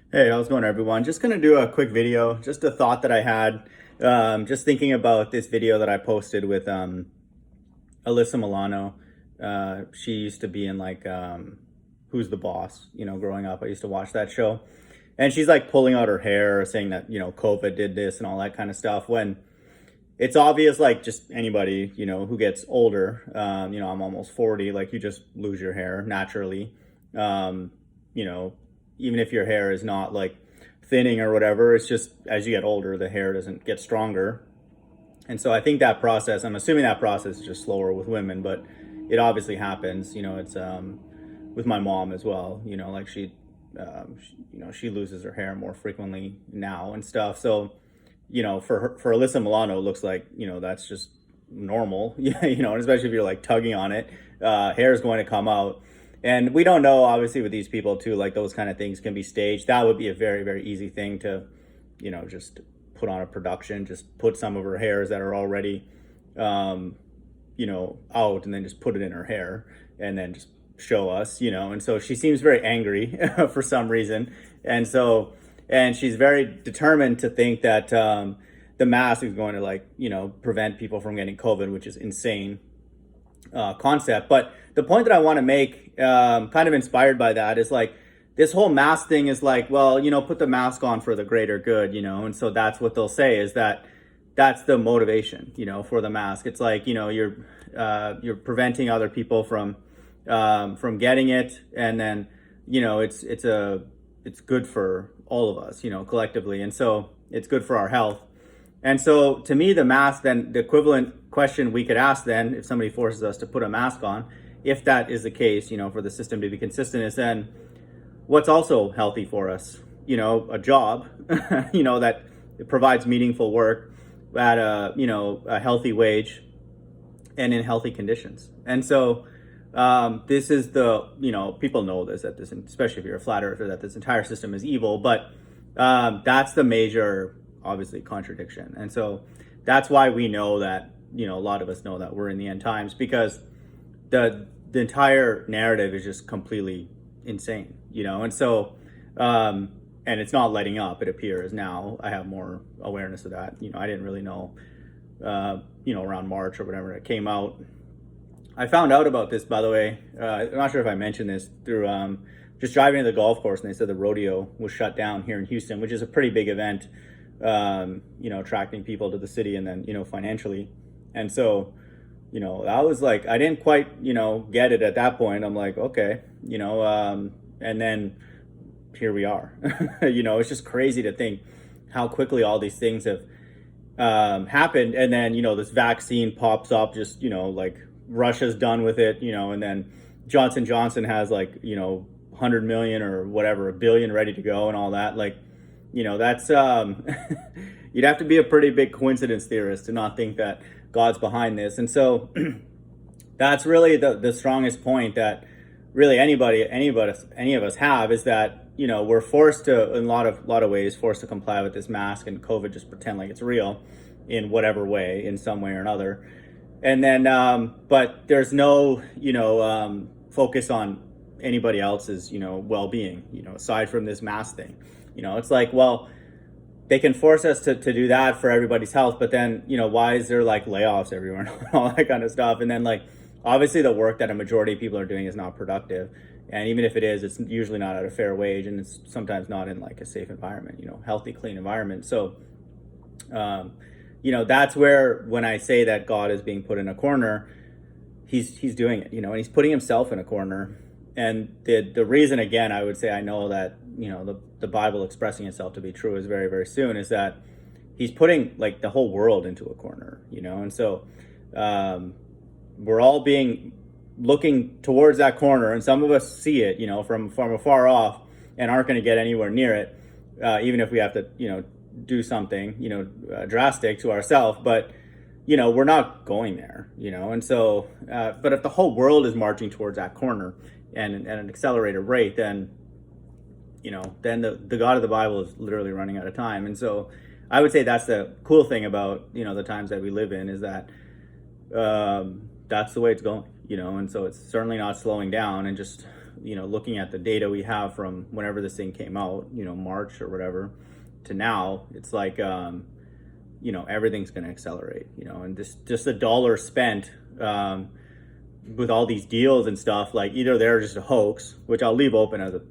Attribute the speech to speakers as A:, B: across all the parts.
A: Hey, how's it going, everyone? Just gonna do a quick video, just a thought that I had, just thinking about this video that I posted with Alyssa Milano. She used to be in like Who's the Boss? Growing up, I used to watch that show, and she's like pulling out her hair, saying that COVID did this and all that kind of stuff. When it's obvious, like just anybody who gets older, I'm almost 40, like you just lose your hair naturally. Um, you know, Even if your hair is not like thinning or whatever, it's just as you get older, the hair doesn't get stronger. And so I think that process, I'm assuming that process is just slower with women, but it obviously happens. It's with my mom as well. Like she loses her hair more frequently now and stuff. So, for Alyssa Milano, it looks like, that's just normal. Yeah, and especially if you're like tugging on it, hair is going to come out. And we don't know, obviously, with these people too, like those kind of things can be staged. That would be a very, very easy thing to, just put on a production, just put some of her hairs that are already, out, and then just put it in her hair and then just show us, And so she seems very angry for some reason. And she's very determined to think that the mask is going to prevent people from getting COVID, which is insane concept. But the point that I want to make, kind of inspired by that, is like this whole mask thing is like, well, put the mask on for the greater good, and so that's what they'll say, is that that's the motivation, for the mask. It's like, you're preventing other people from getting it, and then it's good for all of us, collectively, and so it's good for our health. And so to me, the mask, then the equivalent question we could ask then, if somebody forces us to put a mask on, if that is the case, for the system to be consistent, is then what's also healthy for us? A job, that provides meaningful work at a healthy wage and in healthy conditions. And so this is people know this, that this, especially if you're a flat earther, that this entire system is evil, but that's the major, obviously, contradiction. And so that's why we know that, a lot of us know that we're in the end times, because the entire narrative is just completely insane, and so and it's not letting up. It appears now I have more awareness of that. I didn't really know around March or whatever it came out. I found out about this, by the way. I'm not sure if I mentioned this through just driving to the golf course, and they said the rodeo was shut down here in Houston, which is a pretty big event, attracting people to the city, and then, financially. And so, I was like, I didn't quite, get it at that point. I'm like, okay, and then here we are. It's just crazy to think how quickly all these things have happened. And then, this vaccine pops up, just, like Russia's done with it, and then Johnson Johnson has 100 million or whatever, a billion ready to go and all that. Like, that's you'd have to be a pretty big coincidence theorist to not think that God's behind this. And so that's really the strongest point that really any of us have, is that, we're forced to, in a lot of ways, forced to comply with this mask and COVID, just pretend like it's real in whatever way, in some way or another. And then, but there's no, focus on anybody else's, well-being, aside from this mask thing. It's like, well, they can force us to do that for everybody's health, but then, why is there like layoffs everywhere and all that kind of stuff? And then, like, obviously the work that a majority of people are doing is not productive. And even if it is, it's usually not at a fair wage, and it's sometimes not in like a safe environment, healthy, clean environment. So, that's where, when I say that God is being put in a corner, he's doing it, and he's putting himself in a corner. And the reason, again, I would say I know that, the Bible expressing itself to be true is very, very soon, is that he's putting like the whole world into a corner, and so we're all looking towards that corner, and some of us see it, from afar off, and aren't going to get anywhere near it, even if we have to, do something, drastic to ourselves. But we're not going there, and so but if the whole world is marching towards that corner and at an accelerated rate, then then the God of the Bible is literally running out of time. And so I would say that's the cool thing about the times that we live in, is that that's the way it's going, and so it's certainly not slowing down. And just looking at the data we have from whenever this thing came out, March or whatever, to now, it's like, everything's going to accelerate, and just the dollar spent with all these deals and stuff, like either they're just a hoax, which I'll leave open as a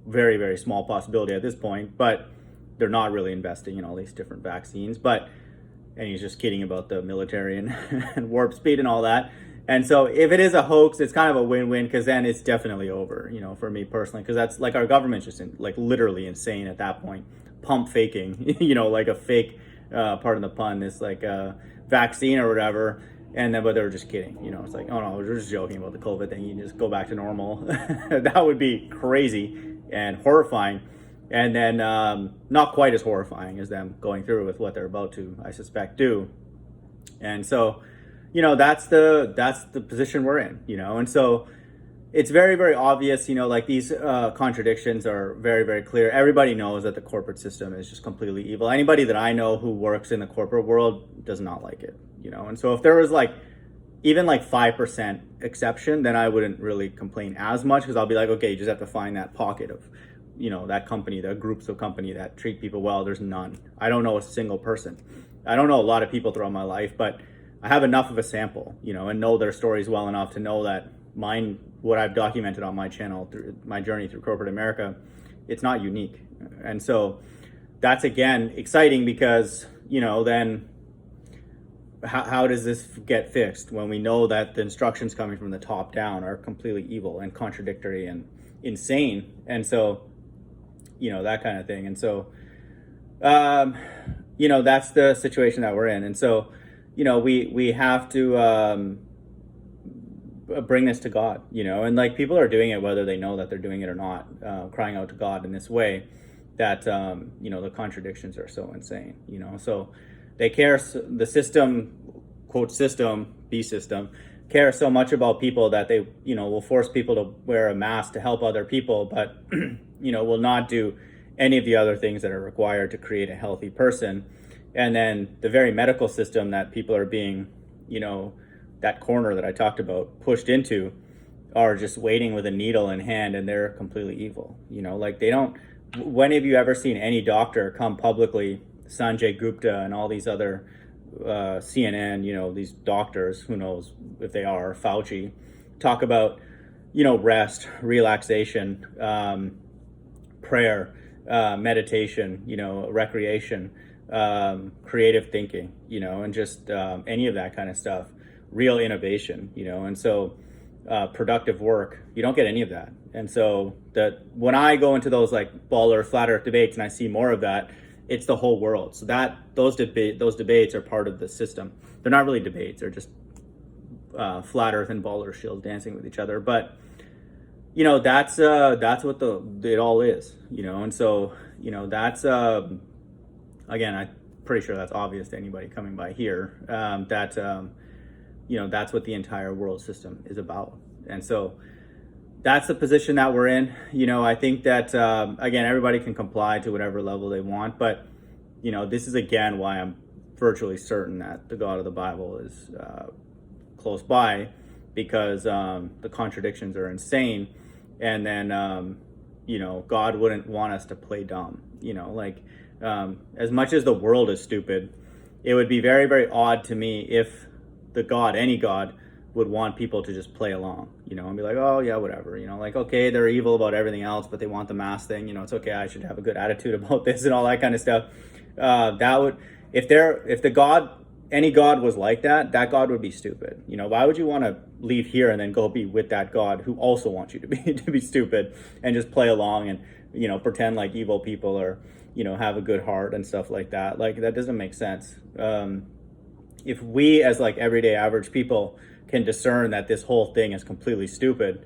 A: very, very small possibility at this point, but they're not really investing in all these different vaccines, and he's just kidding about the military and, and warp speed and all that. And so if it is a hoax, it's kind of a win-win, because then it's definitely over, for me personally, because that's like our government's just literally insane at that point, pump faking, like a fake, pardon the pun, this like vaccine or whatever. And then, but they were just kidding, it's like, oh no, we're just joking about the COVID thing. You can just go back to normal. That would be crazy and horrifying. And then not quite as horrifying as them going through with what they're about to, I suspect, do. And so, that's the position we're in, and so it's very, very obvious, like these contradictions are very, very clear. Everybody knows that the corporate system is just completely evil. Anybody that I know who works in the corporate world does not like it, and so if there was even 5% exception, then I wouldn't really complain as much, because I'll be like, okay, you just have to find that pocket of, that company, the groups of company that treat people well. There's none. I don't know a single person. I don't know a lot of people throughout my life, but I have enough of a sample, and know their stories well enough to know that what I've documented on my channel through my journey through corporate America, it's not unique. And so that's, again, exciting, because, then how does this get fixed when we know that the instructions coming from the top down are completely evil and contradictory and insane? And so, that kind of thing. And so, that's the situation that we're in. And so, we have to bring this to God, and people are doing it whether they know that they're doing it or not, crying out to God in this way that, the contradictions are so insane, so they care, the system, quote system, B system, care so much about people that they, will force people to wear a mask to help other people, but, will not do any of the other things that are required to create a healthy person. And then the very medical system that people are being, that corner that I talked about, pushed into, are just waiting with a needle in hand, and they're completely evil. They don't, when have you ever seen any doctor come publicly, Sanjay Gupta and all these other CNN, these doctors, who knows if they are, Fauci, talk about, rest, relaxation, prayer, meditation, recreation, creative thinking, and just any of that kind of stuff, real innovation, and so productive work, you don't get any of that. And so that when I go into those baller flat earth debates and I see more of that, it's the whole world. So that those debates are part of the system. They're not really debates, they're just flat earth and baller shields dancing with each other. But that's what it all is, and so that's again, I'm pretty sure that's obvious to anybody coming by here, that that's what the entire world system is about. And so that's the position that we're in. I think that again, everybody can comply to whatever level they want, but this is again why I'm virtually certain that the God of the Bible is close by, because the contradictions are insane. And then God wouldn't want us to play dumb. As much as the world is stupid, it would be very, very odd to me if any God would want people to just play along, and be like, oh yeah, whatever, okay, they're evil about everything else, but they want the mask thing, it's okay, I should have a good attitude about this and all that kind of stuff. That would, if any God was like that, that God would be stupid. Why would you want to leave here and then go be with that God who also wants you to be stupid and just play along and, pretend like evil people or, have a good heart and stuff like that? That doesn't make sense. If we as everyday average people can discern that this whole thing is completely stupid,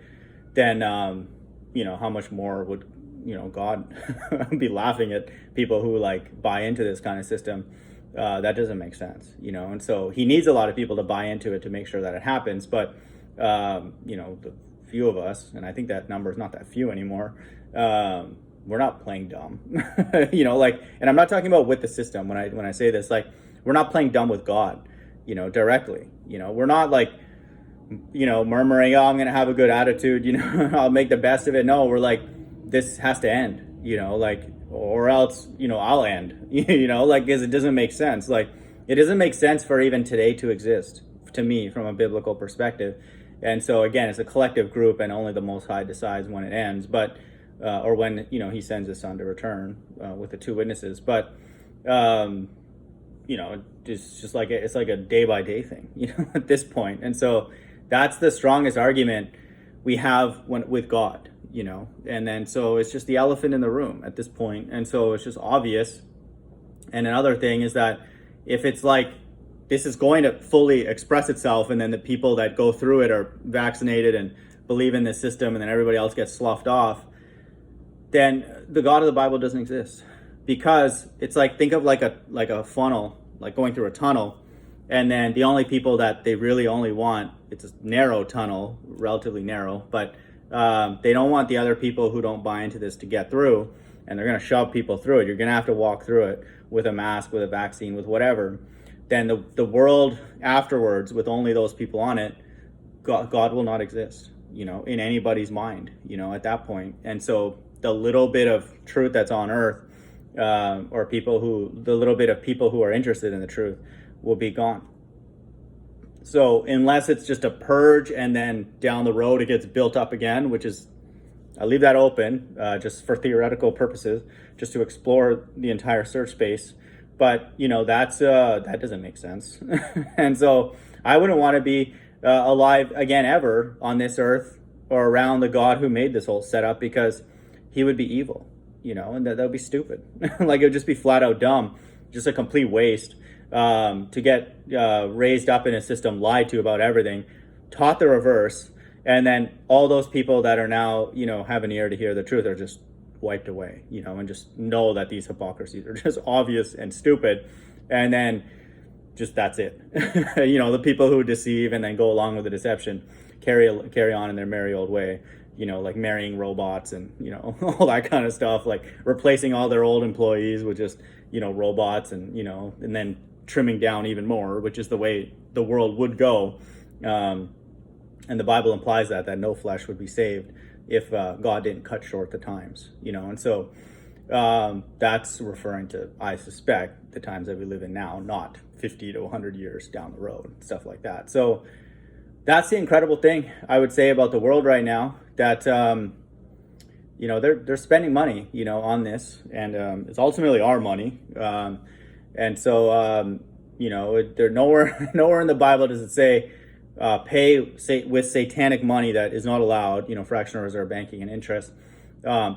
A: then, how much more would, God be laughing at people who buy into this kind of system? That doesn't make sense, and so he needs a lot of people to buy into it to make sure that it happens. But, the few of us, and I think that number is not that few anymore, we're not playing dumb, and I'm not talking about with the system. When I say this, we're not playing dumb with God, directly, we're not murmuring, oh, I'm going to have a good attitude, I'll make the best of it. No, we're like, this has to end, like, or else, I'll end, like, because it doesn't make sense. Like, it doesn't make sense for even today to exist, to me, from a biblical perspective. And so, again, it's a collective group, and only the Most High decides when it ends, but, or when, he sends his son to return with the two witnesses. But, it's just like, it's like a day by day thing, at this point. And so that's the strongest argument we have with God, and then so it's just the elephant in the room at this point. And so it's just obvious. And another thing is that if it's like this is going to fully express itself, and then the people that go through it are vaccinated and believe in this system, and then everybody else gets sloughed off, then the God of the Bible doesn't exist. Because it's like, think of like a funnel, like going through a tunnel, and then the only people that they really only want, it's a narrow tunnel, relatively narrow, but they don't want the other people who don't buy into this to get through, and they're going to shove people through it. You're going to have to walk through it with a mask, with a vaccine, with whatever. Then the world afterwards, with only those people on it, God will not exist, in anybody's mind, at that point. And so the little bit of truth that's on earth, or the little bit of people who are interested in the truth, will be gone. So unless it's just a purge, and then down the road it gets built up again, which is, I leave that open just for theoretical purposes, just to explore the entire search space. But that doesn't make sense. And so I wouldn't want to be alive again ever on this earth or around the God who made this whole setup, because he would be evil, and that would be stupid. Like, it would just be flat out dumb, just a complete waste. To get raised up in a system, lied to about everything, taught the reverse, and then all those people that are now, have an ear to hear the truth are just wiped away, and just know that these hypocrisies are just obvious and stupid, and then just that's it. The people who deceive and then go along with the deception carry on in their merry old way, like marrying robots and, all that kind of stuff, like replacing all their old employees with just, robots, and, and then trimming down even more, which is the way the world would go. And the Bible implies that no flesh would be saved if God didn't cut short the times, and so that's referring to, I suspect, the times that we live in now, not 50 to 100 years down the road, stuff like that. So that's the incredible thing I would say about the world right now, that they're spending money, on this, and it's ultimately our money. And so, they're nowhere in the Bible does it say, pay with satanic money that is not allowed, fractional reserve banking and interest,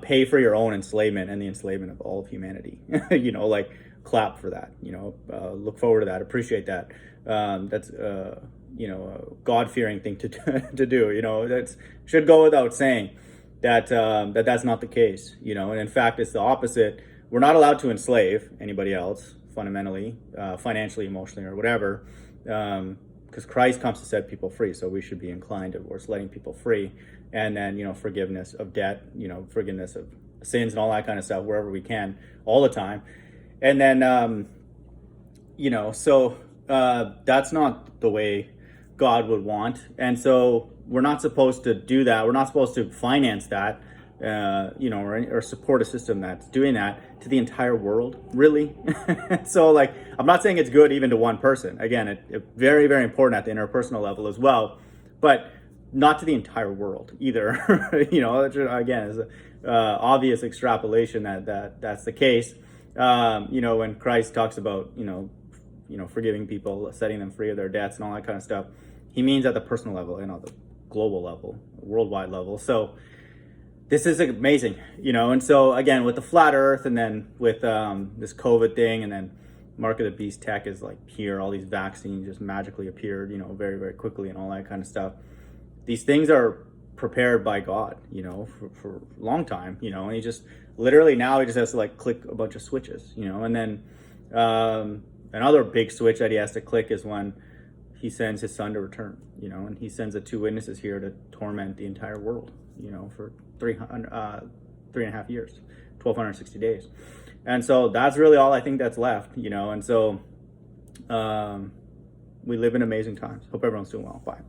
A: pay for your own enslavement and the enslavement of all of humanity. Like, clap for that, look forward to that, appreciate that. That's, a God-fearing thing to do, that should go without saying that, that's not the case, and in fact, it's the opposite. We're not allowed to enslave anybody else, fundamentally, financially, emotionally, or whatever, because Christ comes to set people free. So we should be inclined towards letting people free, and then, forgiveness of debt, forgiveness of sins and all that kind of stuff wherever we can, all the time. And then, so that's not the way God would want. And so we're not supposed to do that. We're not supposed to finance that, or support a system that's doing that to the entire world, really. So, like, I'm not saying it's good even to one person. Again, it very, very important at the interpersonal level as well, but not to the entire world either. Again, is obvious extrapolation that's the case. When Christ talks about, forgiving people, setting them free of their debts and all that kind of stuff, he means at the personal level and on the global level, worldwide level. So this is amazing, and so again, with the flat earth, and then with this COVID thing, and then mark of the beast tech is like here, all these vaccines just magically appeared, very, very quickly, and all that kind of stuff. These things are prepared by God, for a long time, and he just literally now he just has to like click a bunch of switches, and then another big switch that he has to click is when he sends his son to return, and he sends the two witnesses here to torment the entire world, for 3.5 years, 1,260 days. And so that's really all I think that's left, and so we live in amazing times. Hope everyone's doing well. Bye.